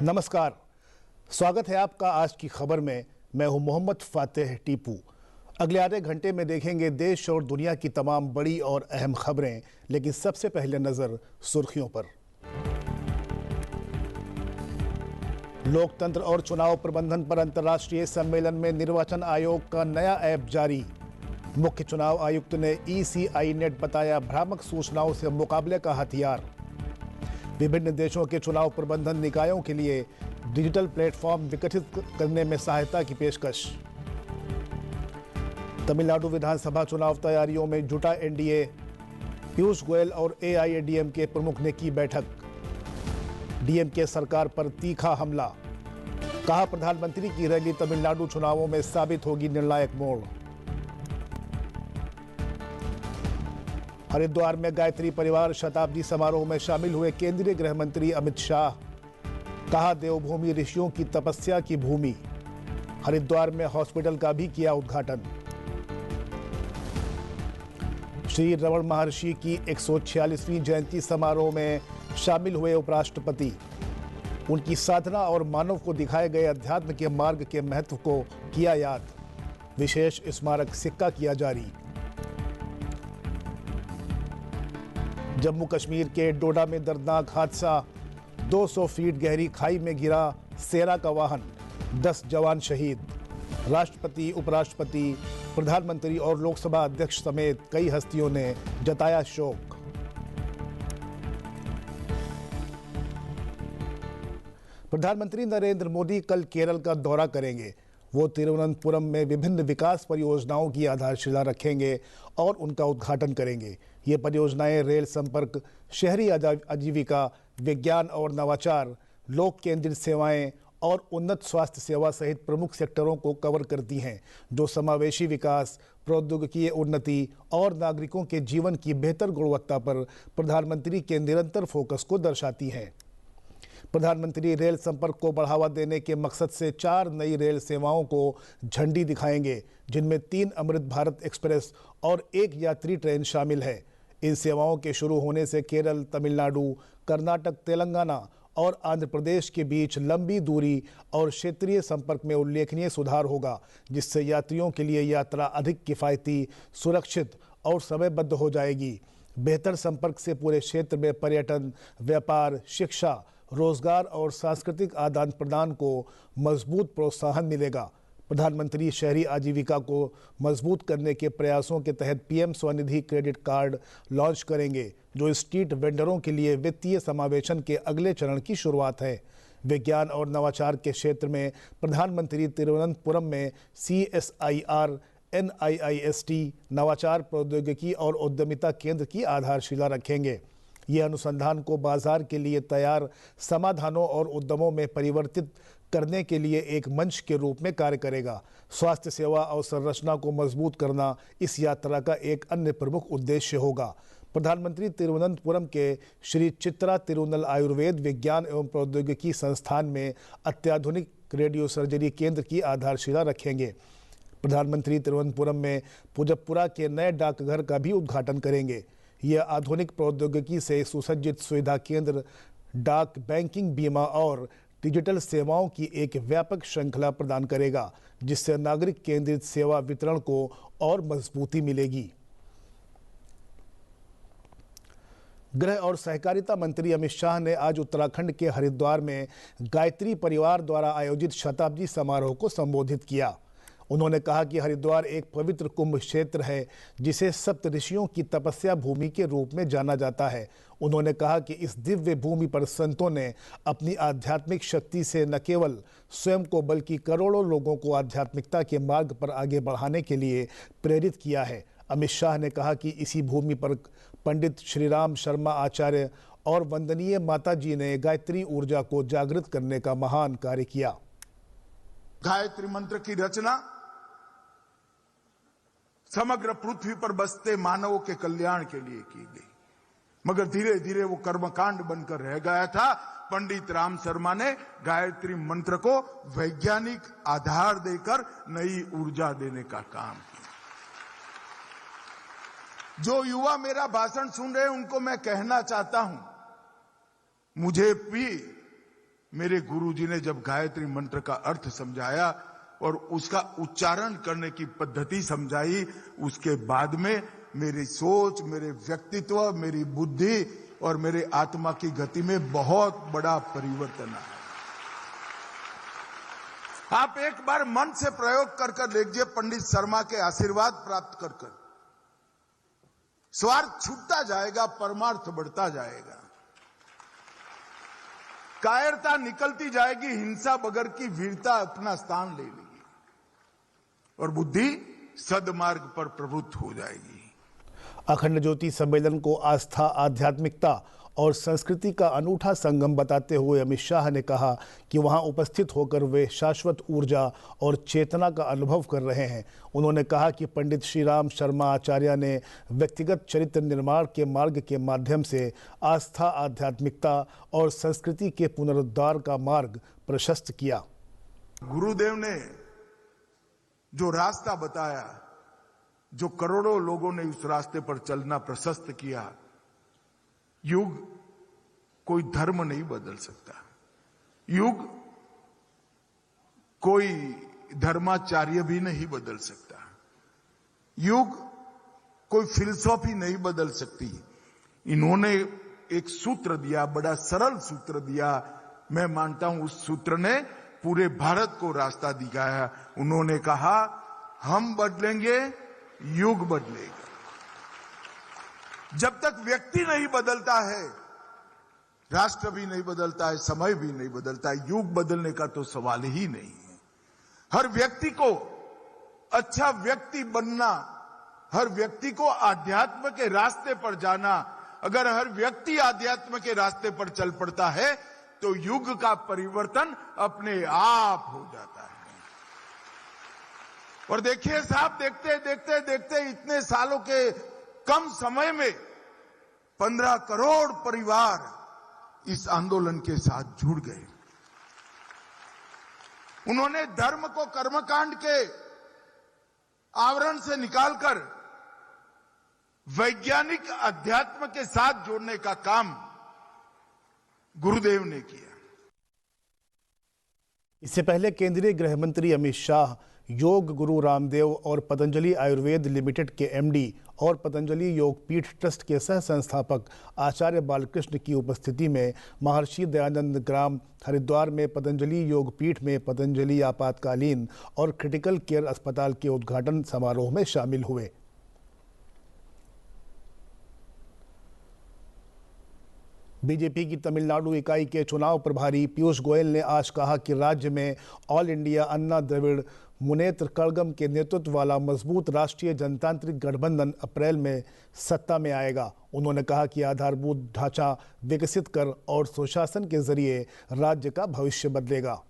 नमस्कार, स्वागत है आपका आज की खबर में। मैं हूं मोहम्मद फातेह टीपू। अगले आधे घंटे में देखेंगे देश और दुनिया की तमाम बड़ी और अहम खबरें, लेकिन सबसे पहले नजर सुर्खियों पर। लोकतंत्र और चुनाव प्रबंधन पर अंतर्राष्ट्रीय सम्मेलन में निर्वाचन आयोग का नया ऐप जारी। मुख्य चुनाव आयुक्त ने ECI नेट बताया भ्रामक सूचनाओं से मुकाबले का हथियार। विभिन्न देशों के चुनाव प्रबंधन निकायों के लिए डिजिटल प्लेटफॉर्म विकसित करने में सहायता की पेशकश। तमिलनाडु विधानसभा चुनाव तैयारियों में जुटा NDA, पीयूष गोयल और AIADMK प्रमुख ने की बैठक। DMK सरकार पर तीखा हमला, कहा प्रधानमंत्री की रैली तमिलनाडु चुनावों में साबित होगी निर्णायक मोड़। हरिद्वार में गायत्री परिवार शताब्दी समारोह में शामिल हुए केंद्रीय गृह मंत्री अमित शाह, कहा देवभूमि ऋषियों की तपस्या की भूमि। हरिद्वार में हॉस्पिटल का भी किया उद्घाटन। श्री रमण महर्षि की 146वीं जयंती समारोह में शामिल हुए उपराष्ट्रपति। उनकी साधना और मानव को दिखाए गए अध्यात्म के मार्ग के महत्व को किया याद। विशेष स्मारक सिक्का किया जारी। जम्मू कश्मीर के डोडा में दर्दनाक हादसा, 200 फीट गहरी खाई में गिरा सेना का वाहन, 10 जवान शहीद। राष्ट्रपति, उपराष्ट्रपति, प्रधानमंत्री और लोकसभा अध्यक्ष समेत कई हस्तियों ने जताया शोक। प्रधानमंत्री नरेंद्र मोदी कल केरल का दौरा करेंगे। वो तिरुवनंतपुरम में विभिन्न विकास परियोजनाओं की आधारशिला रखेंगे और उनका उद्घाटन करेंगे। ये परियोजनाएं रेल संपर्क, शहरी आजीविका, विज्ञान और नवाचार, लोक केंद्रित सेवाएं और उन्नत स्वास्थ्य सेवा सहित प्रमुख सेक्टरों को कवर करती हैं, जो समावेशी विकास, प्रौद्योगिकी उन्नति और नागरिकों के जीवन की बेहतर गुणवत्ता पर प्रधानमंत्री के निरंतर फोकस को दर्शाती हैं। प्रधानमंत्री रेल संपर्क को बढ़ावा देने के मकसद से 4 नई रेल सेवाओं को झंडी दिखाएंगे, जिनमें 3 अमृत भारत एक्सप्रेस और 1 यात्री ट्रेन शामिल है। इन सेवाओं के शुरू होने से केरल, तमिलनाडु, कर्नाटक, तेलंगाना और आंध्र प्रदेश के बीच लंबी दूरी और क्षेत्रीय संपर्क में उल्लेखनीय सुधार होगा, जिससे यात्रियों के लिए यात्रा अधिक किफ़ायती, सुरक्षित और समयबद्ध हो जाएगी। बेहतर संपर्क से पूरे क्षेत्र में पर्यटन, व्यापार, शिक्षा, रोजगार और सांस्कृतिक आदान प्रदान को मजबूत प्रोत्साहन मिलेगा। प्रधानमंत्री शहरी आजीविका को मजबूत करने के प्रयासों के तहत PM Svanidhi credit card launch करेंगे, जो स्ट्रीट वेंडरों के लिए वित्तीय समावेशन के अगले चरण की शुरुआत है। विज्ञान और नवाचार के क्षेत्र में प्रधानमंत्री तिरुवनंतपुरम में CSIR NIIST नवाचार, प्रौद्योगिकी और उद्यमिता केंद्र की आधारशिला रखेंगे। ये अनुसंधान को बाजार के लिए तैयार समाधानों और उद्यमों में परिवर्तित करने के लिए एक मंच के रूप में कार्य करेगा। स्वास्थ्य सेवा और संरचना को मजबूत करना इस यात्रा का एक अन्य प्रमुख उद्देश्य होगा। प्रधानमंत्री तिरुवनंतपुरम के श्री चित्रा तिरुनल आयुर्वेद विज्ञान एवं प्रौद्योगिकी संस्थान में अत्याधुनिक रेडियो सर्जरी केंद्र की आधारशिला रखेंगे। प्रधानमंत्री तिरुवनंतपुरम में पुजप्पुरा के नए डाकघर का भी उद्घाटन करेंगे। यह आधुनिक प्रौद्योगिकी से सुसज्जित सुविधा केंद्र डाक, बैंकिंग, बीमा और डिजिटल सेवाओं की एक व्यापक श्रृंखला प्रदान करेगा, जिससे नागरिक केंद्रित सेवा वितरण को और मजबूती मिलेगी। गृह और सहकारिता मंत्री अमित शाह ने आज उत्तराखंड के हरिद्वार में गायत्री परिवार द्वारा आयोजित शताब्दी समारोह को संबोधित किया। उन्होंने कहा कि हरिद्वार एक पवित्र कुंभ क्षेत्र है, जिसे सप्त ऋषियों की तपस्या भूमि के रूप में जाना जाता है। उन्होंने कहा कि इस दिव्य भूमि पर संतों ने अपनी आध्यात्मिक शक्ति से न केवल स्वयं को बल्कि करोड़ों लोगों को आध्यात्मिकता के मार्ग पर आगे बढ़ाने के लिए प्रेरित किया है। अमित शाह ने कहा कि इसी भूमि पर पंडित श्रीराम शर्मा आचार्य और वंदनीय माता जी ने गायत्री ऊर्जा को जागृत करने का महान कार्य किया। गायत्री मंत्र की रचना समग्र पृथ्वी पर बसते मानवों के कल्याण के लिए की गई, मगर धीरे धीरे वो कर्मकांड बनकर रह गया था। पंडित राम शर्मा ने गायत्री मंत्र को वैज्ञानिक आधार देकर नई ऊर्जा देने का काम किया। जो युवा मेरा भाषण सुन रहे हैं, उनको मैं कहना चाहता हूं, मुझे भी मेरे गुरुजी ने जब गायत्री मंत्र का अर्थ समझाया और उसका उच्चारण करने की पद्धति समझाई, उसके बाद में मेरी सोच, मेरे व्यक्तित्व, मेरी बुद्धि और मेरे आत्मा की गति में बहुत बड़ा परिवर्तन आया। आप एक बार मन से प्रयोग कर लीजिए, पंडित शर्मा के आशीर्वाद प्राप्त कर स्वार्थ छूटता जाएगा, परमार्थ बढ़ता जाएगा, कायरता निकलती जाएगी, हिंसा बगैर की वीरता अपना स्थान ले लेगी और बुद्धि सदमार्ग पर प्रवृत्त हो जाएगी। अखंड ज्योति सम्मेलन को आस्था, आध्यात्मिकता और संस्कृति का अनूठा संगम बताते हुए अमित शाह ने कहा कि वहां उपस्थित होकर वे शाश्वत ऊर्जा और चेतना का अनुभव कर रहे हैं। उन्होंने कहा कि पंडित श्री राम शर्मा आचार्य ने व्यक्तिगत चरित्र निर्माण के मार्ग के माध्यम से आस्था, आध्यात्मिकता और संस्कृति के पुनरुद्धार का मार्ग प्रशस्त किया। गुरुदेव ने जो रास्ता बताया, जो करोड़ों लोगों ने उस रास्ते पर चलना प्रशस्त किया, युग कोई धर्म नहीं बदल सकता, युग कोई धर्माचार्य भी नहीं बदल सकता, युग कोई फिलॉसफी नहीं बदल सकती। इन्होंने एक सूत्र दिया, बड़ा सरल सूत्र दिया, मैं मानता हूं उस सूत्र ने पूरे भारत को रास्ता दिखाया। उन्होंने कहा, हम बदलेंगे, युग बदलेगा। जब तक व्यक्ति नहीं बदलता है, राष्ट्र भी नहीं बदलता है, समय भी नहीं बदलता है, युग बदलने का तो सवाल ही नहीं है। हर व्यक्ति को अच्छा व्यक्ति बनना, हर व्यक्ति को आध्यात्म के रास्ते पर जाना, अगर हर व्यक्ति आध्यात्म के रास्ते पर चल पड़ता है तो युग का परिवर्तन अपने आप हो जाता है। और देखिए साहब, देखते देखते देखते इतने सालों के कम समय में 15 करोड़ परिवार इस आंदोलन के साथ जुड़ गए। उन्होंने धर्म को कर्मकांड के आवरण से निकालकर वैज्ञानिक अध्यात्म के साथ जोड़ने का काम गुरुदेव ने किया। इससे पहले केंद्रीय गृह मंत्री अमित शाह योग गुरु रामदेव और पतंजलि आयुर्वेद लिमिटेड के एमडी और पतंजलि योग पीठ ट्रस्ट के सह संस्थापक आचार्य बालकृष्ण की उपस्थिति में महर्षि दयानंद ग्राम हरिद्वार में पतंजलि योग पीठ में पतंजलि आपातकालीन और क्रिटिकल केयर अस्पताल के उद्घाटन समारोह में शामिल हुए। बीजेपी की तमिलनाडु इकाई के चुनाव प्रभारी पीयूष गोयल ने आज कहा कि राज्य में ऑल इंडिया अन्ना द्रविड़ मुनेत्र कड़गम के नेतृत्व वाला मजबूत राष्ट्रीय जनतांत्रिक गठबंधन अप्रैल में सत्ता में आएगा। उन्होंने कहा कि आधारभूत ढांचा विकसित कर और सुशासन के जरिए राज्य का भविष्य बदलेगा।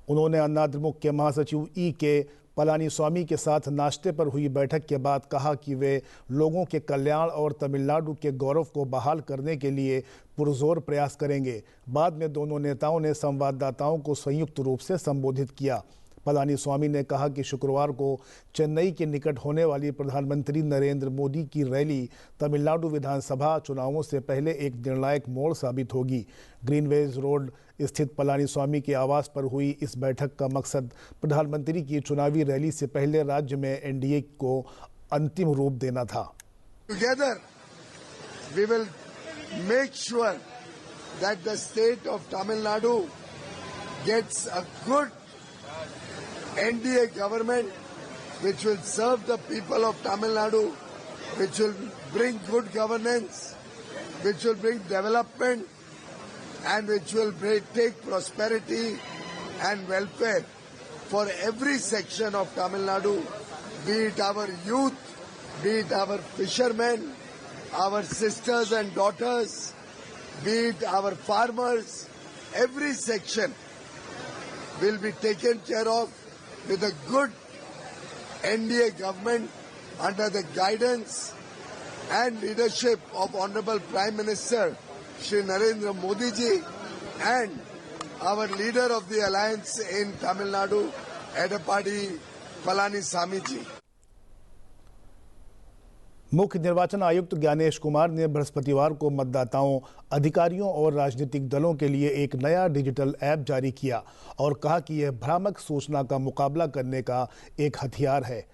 उन्होंने अन्ना द्रमुक के महासचिव के पलानीस्वामी के साथ नाश्ते पर हुई बैठक के बाद कहा कि वे लोगों के कल्याण और तमिलनाडु के गौरव को बहाल करने के लिए पुरजोर प्रयास करेंगे। बाद में दोनों नेताओं ने संवाददाताओं को संयुक्त रूप से संबोधित किया। पलानीस्वामी ने कहा कि शुक्रवार को चेन्नई के निकट होने वाली प्रधानमंत्री नरेंद्र मोदी की रैली तमिलनाडु विधानसभा चुनावों से पहले एक निर्णायक मोड़ साबित होगी। ग्रीनवेज रोड स्थित पलानीस्वामी के आवास पर हुई इस बैठक का मकसद प्रधानमंत्री की चुनावी रैली से पहले राज्य में एनडीए को अंतिम रूप देना था। Together we will make sure that the state of Tamil Nadu gets a good NDA government which will serve the people of Tamil Nadu, which will bring good governance, which will bring development, and which will take prosperity and welfare for every section of Tamil Nadu, be it our youth, be it our fishermen, our sisters and daughters, be it our farmers. Every section will be taken care of with a good NDA government under the guidance and leadership of Honorable Prime Minister Shri Narendra Modi ji and our leader of the alliance in Tamil Nadu, Edappadi Palaniswamy ji. मुख्य निर्वाचन आयुक्त ज्ञानेश कुमार ने बृहस्पतिवार को मतदाताओं, अधिकारियों और राजनीतिक दलों के लिए एक नया डिजिटल ऐप जारी किया और कहा कि यह भ्रामक सूचना का मुकाबला करने का एक हथियार है।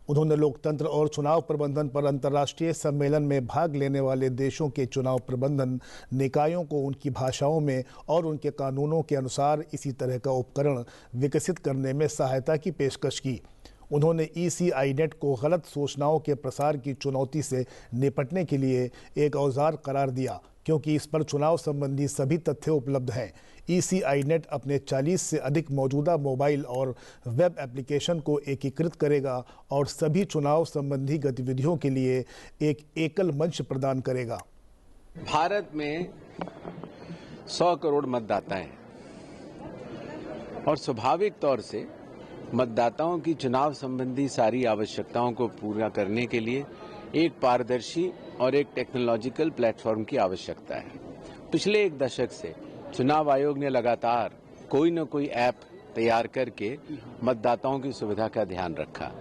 उन्होंने लोकतंत्र और चुनाव प्रबंधन पर अंतर्राष्ट्रीय सम्मेलन में भाग लेने वाले देशों के चुनाव प्रबंधन निकायों को उनकी भाषाओं में और उनके कानूनों के अनुसार इसी तरह का उपकरण विकसित करने में सहायता की पेशकश की। उन्होंने ECINET को गलत सूचनाओं के प्रसार की चुनौती से निपटने के लिए एक औजार करार दिया, क्योंकि इस पर चुनाव संबंधी सभी तथ्य उपलब्ध हैं। ECINET अपने 40 से अधिक मौजूदा मोबाइल और वेब एप्लीकेशन को एकीकृत करेगा और सभी चुनाव संबंधी गतिविधियों के लिए एक एकल मंच प्रदान करेगा। भारत में 100 करोड़ मतदाता हैं और स्वाभाविक तौर से मतदाताओं की चुनाव संबंधी सारी आवश्यकताओं को पूरा करने के लिए एक पारदर्शी और एक टेक्नोलॉजिकल प्लेटफॉर्म की आवश्यकता है। पिछले एक दशक से चुनाव आयोग ने लगातार कोई न कोई ऐप तैयार करके मतदाताओं की सुविधा का ध्यान रखा,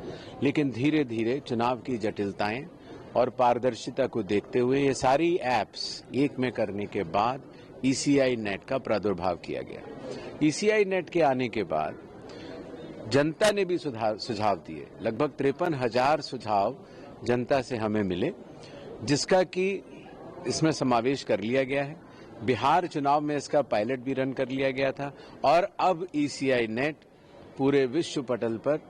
लेकिन धीरे धीरे चुनाव की जटिलताएं और पारदर्शिता को देखते हुए ये सारी ऐप्स एक में करने के बाद ECINET का प्रादुर्भाव किया गया। ECINET के आने के बाद जनता ने भी सुझाव दिए। लगभग 53,000 सुझाव जनता से हमें मिले, जिसका कि इसमें समावेश कर लिया गया है। बिहार चुनाव में इसका पायलट भी रन कर लिया गया था और अब ECINET पूरे विश्व पटल पर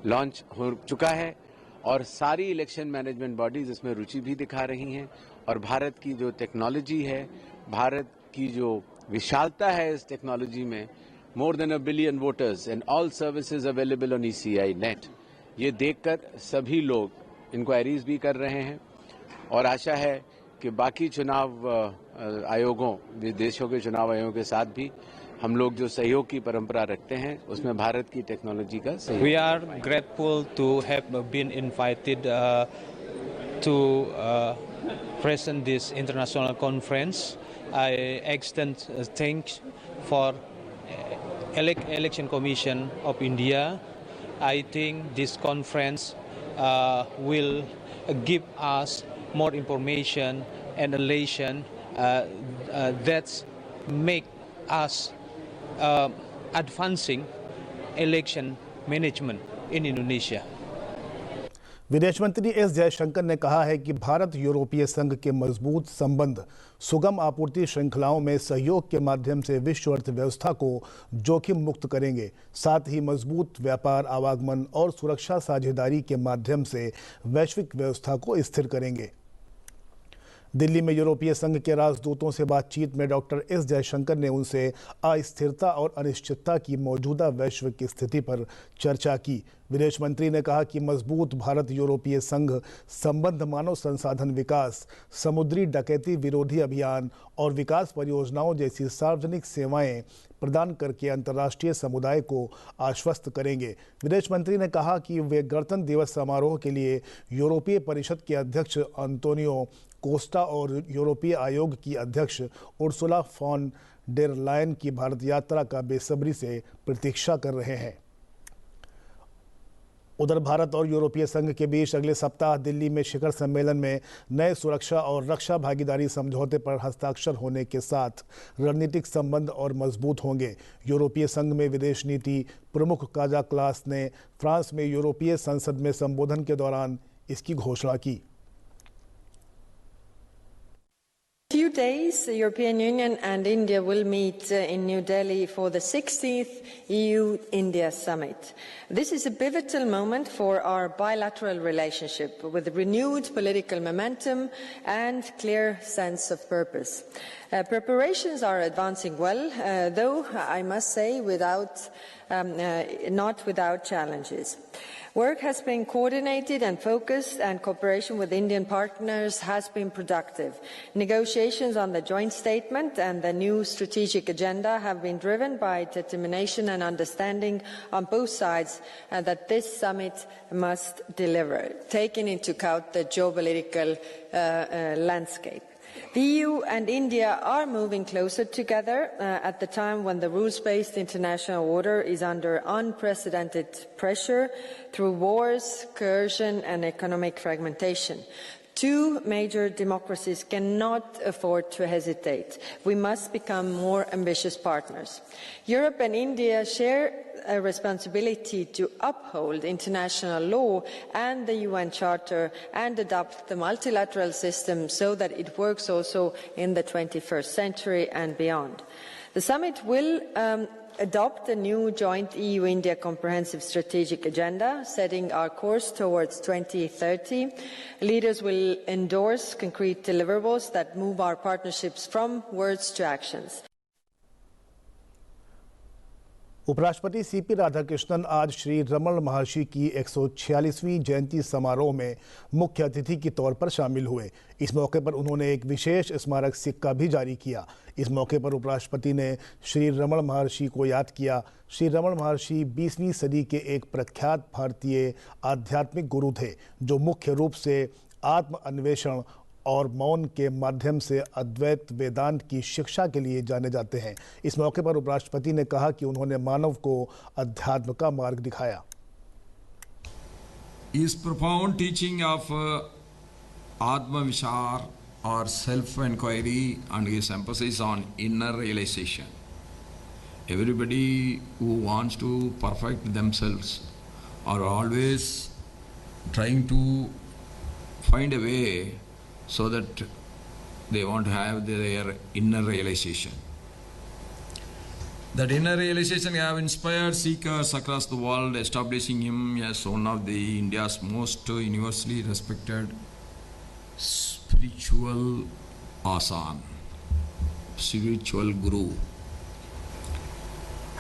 लॉन्च हो चुका है और सारी इलेक्शन मैनेजमेंट बॉडीज इसमें रुचि भी दिखा रही हैं। और भारत की जो टेक्नोलॉजी है, भारत की जो विशालता है इस टेक्नोलॉजी में, more than 1 billion voters and all services available on ECINET, ये देखकर सभी लोग इंक्वायरीज भी कर रहे हैं और आशा है कि बाकी चुनाव आयोगों, देशों के चुनाव आयोगों के साथ भी हम लोग जो सहयोग की परंपरा रखते हैं उसमें भारत की टेक्नोलॉजी का सहयोग। We are grateful to have been invited to present this international conference. I extend thanks for Election Commission of India. I think this conference will give us more information and relation that make us advancing election management in Indonesia. विदेश मंत्री S Jaishankar ने कहा है कि भारत यूरोपीय संघ के मजबूत संबंध सुगम आपूर्ति श्रृंखलाओं में सहयोग के माध्यम से विश्व अर्थव्यवस्था को जोखिम मुक्त करेंगे। साथ ही मजबूत व्यापार, आवागमन और सुरक्षा साझेदारी के माध्यम से वैश्विक व्यवस्था को स्थिर करेंगे। दिल्ली में यूरोपीय संघ के राजदूतों से बातचीत में डॉक्टर एस जयशंकर ने उनसे अस्थिरता और अनिश्चितता की मौजूदा वैश्विक स्थिति पर चर्चा की। विदेश मंत्री ने कहा कि मजबूत भारत यूरोपीय संघ संबंध मानव संसाधन विकास, समुद्री डकैती विरोधी अभियान और विकास परियोजनाओं जैसी सार्वजनिक सेवाएं प्रदान करके अंतर्राष्ट्रीय समुदाय को आश्वस्त करेंगे। विदेश मंत्री ने कहा कि वे गणतंत्र दिवस समारोह के लिए यूरोपीय परिषद के अध्यक्ष अंतोनियो कोस्टा और यूरोपीय आयोग की अध्यक्ष उर्सुला फॉन डेर लायन की भारत यात्रा का बेसब्री से प्रतीक्षा कर रहे हैं। उधर भारत और यूरोपीय संघ के बीच अगले सप्ताह दिल्ली में शिखर सम्मेलन में नए सुरक्षा और रक्षा भागीदारी समझौते पर हस्ताक्षर होने के साथ रणनीतिक संबंध और मजबूत होंगे। यूरोपीय संघ में विदेश नीति प्रमुख काजा क्लास ने फ्रांस में यूरोपीय संसद में संबोधन के दौरान इसकी घोषणा की। few days, the European Union and India will meet in New Delhi for the 16th EU-India summit. This is a pivotal moment for our bilateral relationship with renewed political momentum and clear sense of purpose. Preparations are advancing well, though I must say not without challenges. Work has been coordinated and focused, and cooperation with Indian partners has been productive. Negotiations on the joint statement and the new strategic agenda have been driven by determination and understanding on both sides that this summit must deliver, taking into account the geopolitical landscape. The EU and India are moving closer together at the time when the rules-based international order is under unprecedented pressure through wars, coercion and economic fragmentation. Two major democracies cannot afford to hesitate. We must become more ambitious partners. Europe and India share a responsibility to uphold international law and the UN Charter and adopt the multilateral system so that it works also in the 21st century and beyond. The summit will adopt a new joint EU-India comprehensive strategic agenda, setting our course towards 2030. Leaders will endorse concrete deliverables that move our partnerships from words to actions. उपराष्ट्रपति CP Radhakrishnan आज श्री रमण महर्षि की 146वीं जयंती समारोह में मुख्य अतिथि के तौर पर शामिल हुए। इस मौके पर उन्होंने एक विशेष स्मारक सिक्का भी जारी किया। इस मौके पर उपराष्ट्रपति ने श्री रमण महर्षि को याद किया। श्री रमण महर्षि 20वीं सदी के एक प्रख्यात भारतीय आध्यात्मिक गुरु थे, जो मुख्य रूप से आत्म अन्वेषण और मौन के माध्यम से अद्वैत वेदांत की शिक्षा के लिए जाने जाते हैं। इस मौके पर उपराष्ट्रपति ने कहा कि उन्होंने मानव को अध्यात्म का मार्ग दिखाया। His profound teaching of Atma Vichar or self-inquiry and his emphasis on inner realization. Everybody who wants to perfect themselves are always trying to find a way so that they want to have their inner realization. That inner realization have inspired seekers across the world, establishing him as one of the India's most universally respected spiritual asan, spiritual guru.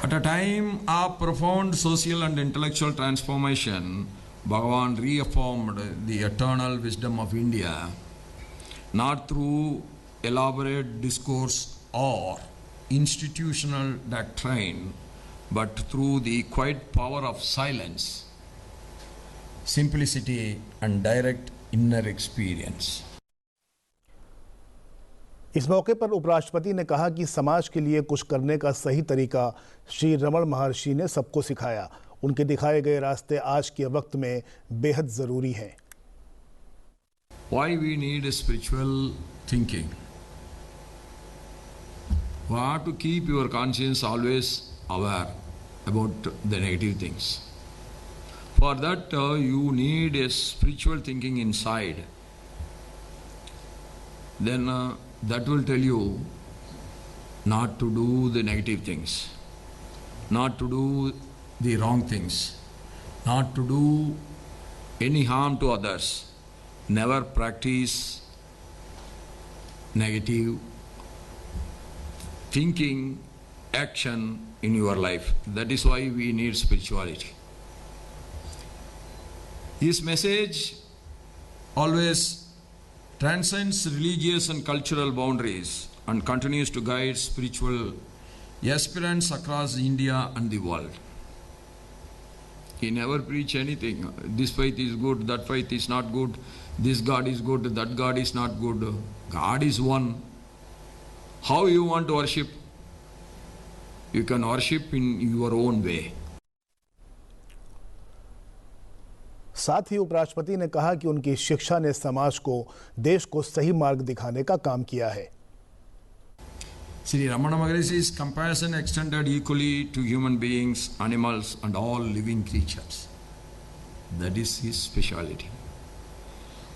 At a time of profound social and intellectual transformation, Bhagavan reaffirmed the eternal wisdom of India, not through elaborate discourse or institutional doctrine, but through the quiet power of silence, simplicity and direct inner experience. इस मौके पर उपराष्ट्रपति ने कहा कि समाज के लिए कुछ करने का सही तरीका श्री रमण महर्षि ने सबको सिखाया। उनके दिखाए गए रास्ते आज के वक्त में बेहद जरूरी हैं। Why we need a spiritual thinking? You have to keep your conscience always aware about the negative things. For that, you need a spiritual thinking inside. Then that will tell you not to do the negative things, not to do the wrong things, not to do any harm to others. Never practice negative thinking, action in your life. That is why we need spirituality. His message always transcends religious and cultural boundaries and continues to guide spiritual aspirants across India and the world. He never preached anything. This faith is good, that faith is not good, this God is good, that God is not good. God is one. How you want to worship? You can worship in your own way. साथ ही उपराष्ट्रपति ने कहा कि उनकी शिक्षा ने समाज को, देश को सही मार्ग दिखाने का काम किया है। Sri Ramana Maharishi's compassion extended equally to human beings, animals and all living creatures. That is his speciality.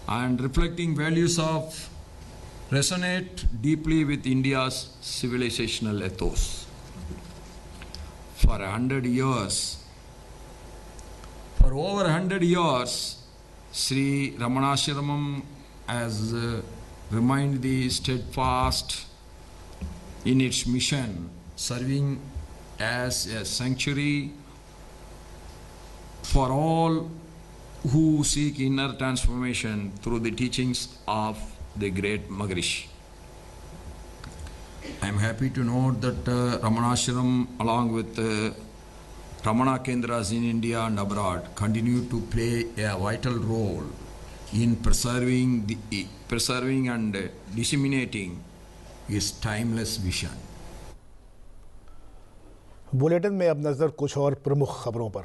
And reflecting values of resonate deeply with India's civilizational ethos. For over 100 years, Sri Ramanashramam has remained the steadfast in its mission, serving as a sanctuary for all who seek inner transformation through the teachings of the great Maharishi. I am happy to note that Ramanashram, along with Ramana Kendras in India and abroad, continue to play a vital role in preserving and disseminating his timeless vision. Bulletin में अब नजर कुछ और प्रमुख खबरों पर।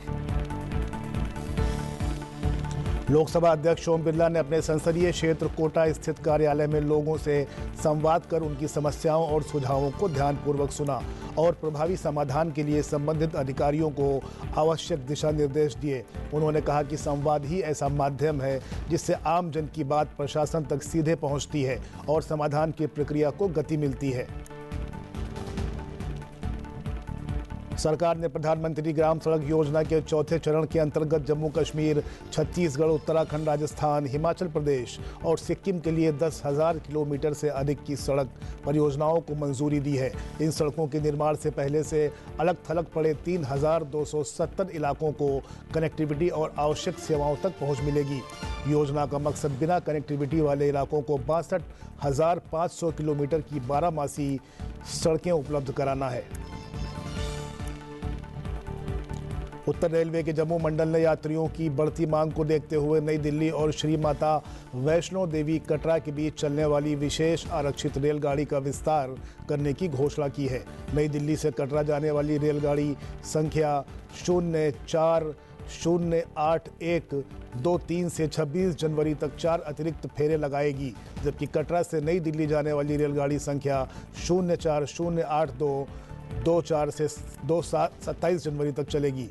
लोकसभा अध्यक्ष ओम बिरला ने अपने संसदीय क्षेत्र कोटा स्थित कार्यालय में लोगों से संवाद कर उनकी समस्याओं और सुझावों को ध्यानपूर्वक सुना और प्रभावी समाधान के लिए संबंधित अधिकारियों को आवश्यक दिशा निर्देश दिए। उन्होंने कहा कि संवाद ही ऐसा माध्यम है जिससे आम जन की बात प्रशासन तक सीधे पहुंचती है और समाधान की प्रक्रिया को गति मिलती है। सरकार ने प्रधानमंत्री ग्राम सड़क योजना के चौथे चरण के अंतर्गत जम्मू कश्मीर, छत्तीसगढ़, उत्तराखंड, राजस्थान, हिमाचल प्रदेश और सिक्किम के लिए 10,000 किलोमीटर से अधिक की सड़क परियोजनाओं को मंजूरी दी है। इन सड़कों के निर्माण से पहले से अलग थलग पड़े 3,270 इलाकों को कनेक्टिविटी और आवश्यक सेवाओं तक पहुंच मिलेगी। योजना का मकसद बिना कनेक्टिविटी वाले इलाकों को 62,500 किलोमीटर की 12मासी सड़कें उपलब्ध कराना है। उत्तर रेलवे के जम्मू मंडल ने यात्रियों की बढ़ती मांग को देखते हुए नई दिल्ली और श्री माता वैष्णो देवी कटरा के बीच चलने वाली विशेष आरक्षित रेलगाड़ी का विस्तार करने की घोषणा की है। नई दिल्ली से कटरा जाने वाली रेलगाड़ी संख्या 0408-123 से 26 जनवरी तक 4 अतिरिक्त फेरे लगाएगी, जबकि कटरा से नई दिल्ली जाने वाली रेलगाड़ी संख्या 0408-224 से 27 जनवरी तक चलेगी।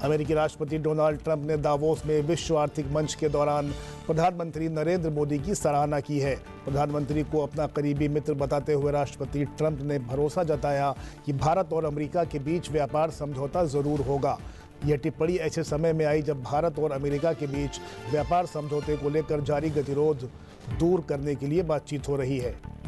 अमेरिकी राष्ट्रपति डोनाल्ड ट्रंप ने दावोस में विश्व आर्थिक मंच के दौरान प्रधानमंत्री नरेंद्र मोदी की सराहना की है। प्रधानमंत्री को अपना करीबी मित्र बताते हुए राष्ट्रपति ट्रंप ने भरोसा जताया कि भारत और अमेरिका के बीच व्यापार समझौता जरूर होगा। यह टिप्पणी ऐसे समय में आई जब भारत और अमेरिका के बीच व्यापार समझौते को लेकर जारी गतिरोध दूर करने के लिए बातचीत हो रही है।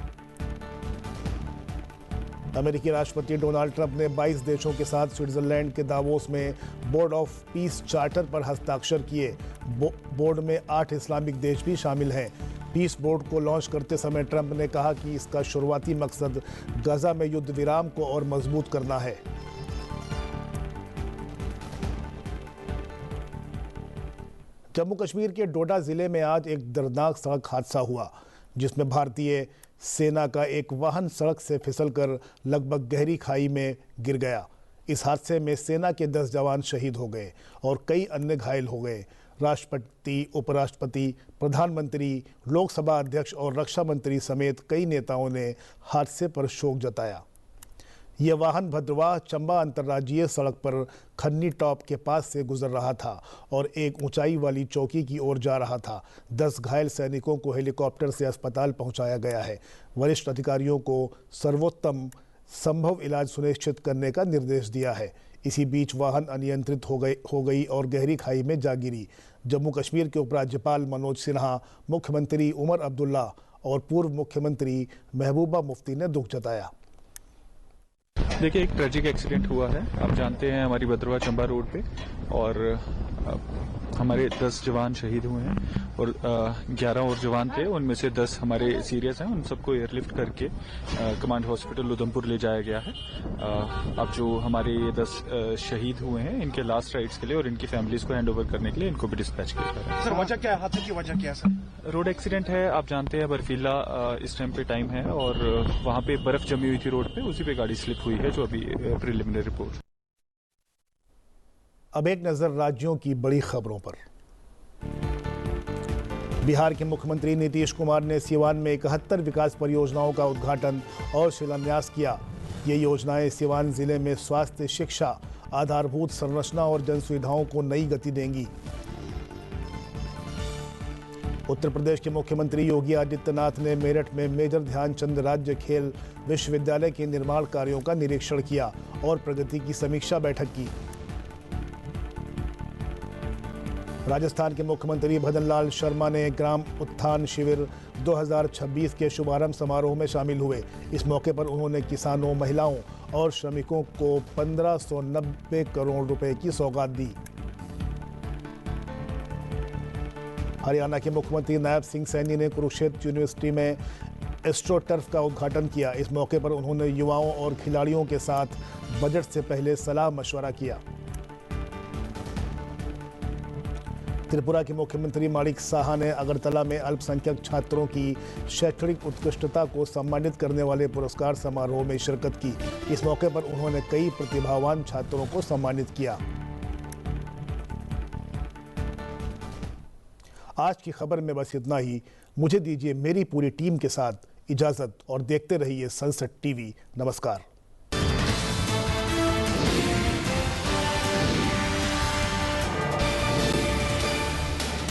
अमेरिकी राष्ट्रपति डोनाल्ड ट्रंप ने 22 देशों के साथ स्विट्जरलैंड के दावोस में बोर्ड ऑफ पीस चार्टर पर हस्ताक्षर किए। बोर्ड में 8 इस्लामिक देश भी शामिल हैं। पीस बोर्ड को लॉन्च करते समय ट्रंप ने कहा कि इसका शुरुआती मकसद गाजा में युद्ध विराम को और मजबूत करना है। जम्मू कश्मीर के डोडा जिले में आज एक दर्दनाक सड़क हादसा हुआ, जिसमें भारतीय सेना का एक वाहन सड़क से फिसलकर लगभग गहरी खाई में गिर गया। इस हादसे में सेना के 10 जवान शहीद हो गए और कई अन्य घायल हो गए। राष्ट्रपति, उपराष्ट्रपति, प्रधानमंत्री, लोकसभा अध्यक्ष और रक्षा मंत्री समेत कई नेताओं ने हादसे पर शोक जताया। यह वाहन भद्रवाह चंबा अंतर्राज्यीय सड़क पर खन्नी टॉप के पास से गुजर रहा था और एक ऊंचाई वाली चौकी की ओर जा रहा था। 10 घायल सैनिकों को हेलीकॉप्टर से अस्पताल पहुंचाया गया है। वरिष्ठ अधिकारियों को सर्वोत्तम संभव इलाज सुनिश्चित करने का निर्देश दिया है। इसी बीच वाहन अनियंत्रित हो गई और गहरी खाई में जा गिरी। जम्मू कश्मीर के उपराज्यपाल मनोज सिन्हा, मुख्यमंत्री उमर अब्दुल्ला और पूर्व मुख्यमंत्री महबूबा मुफ्ती ने दुख जताया। देखिए, एक ट्रेजिक एक्सीडेंट हुआ है। आप जानते हैं हमारी भद्रवाह चंबा रोड पे, और हमारे 10 जवान शहीद हुए हैं और 11 और जवान थे। उनमें से 10 हमारे सीरियस हैं। उन सबको एयरलिफ्ट करके कमांड हॉस्पिटल उधमपुर ले जाया गया है। अब जो हमारे ये 10 शहीद हुए हैं, इनके लास्ट राइट्स के लिए और इनकी फैमिलीज को हैंड ओवर करने के लिए इनको भी डिस्पैच किया जा रहा है। सर, वजह क्या है? हादसे की वजह क्या है सर? रोड एक्सीडेंट है। आप जानते हैं बर्फीला इस टाइम पे टाइम है और वहाँ पे बर्फ जमी हुई थी रोड पे, उसी पे गाड़ी स्लिप हुई है, जो अभी प्रिलिमिनरी रिपोर्ट। अब एक नजर राज्यों की बड़ी खबरों पर। बिहार के मुख्यमंत्री नीतीश कुमार ने सिवान में 71 विकास परियोजनाओं का उद्घाटन और शिलान्यास किया। ये योजनाएं सिवान जिले में स्वास्थ्य, शिक्षा, आधारभूत संरचना और जन सुविधाओं को नई गति देंगी। उत्तर प्रदेश के मुख्यमंत्री योगी आदित्यनाथ ने मेरठ में मेजर ध्यानचंद राज्य खेल विश्वविद्यालय के निर्माण कार्यों का निरीक्षण किया और प्रगति की समीक्षा बैठक की। राजस्थान के मुख्यमंत्री भजन लाल शर्मा ने ग्राम उत्थान शिविर 2026 के शुभारंभ समारोह में शामिल हुए। इस मौके पर उन्होंने किसानों, महिलाओं और श्रमिकों को 1590 करोड़ रुपए की सौगात दी। हरियाणा के मुख्यमंत्री नायब सिंह सैनी ने कुरुक्षेत्र यूनिवर्सिटी में एस्ट्रोटर्फ का उद्घाटन किया। इस मौके पर उन्होंने युवाओं और खिलाड़ियों के साथ बजट से पहले सलाह मशवरा किया। त्रिपुरा के मुख्यमंत्री माणिक साहा ने अगरतला में अल्पसंख्यक छात्रों की शैक्षणिक उत्कृष्टता को सम्मानित करने वाले पुरस्कार समारोह में शिरकत की। इस मौके पर उन्होंने कई प्रतिभावान छात्रों को सम्मानित किया। आज की खबर में बस इतना ही। मुझे दीजिए मेरी पूरी टीम के साथ इजाजत और देखते रहिए सनसेट टीवी। नमस्कार।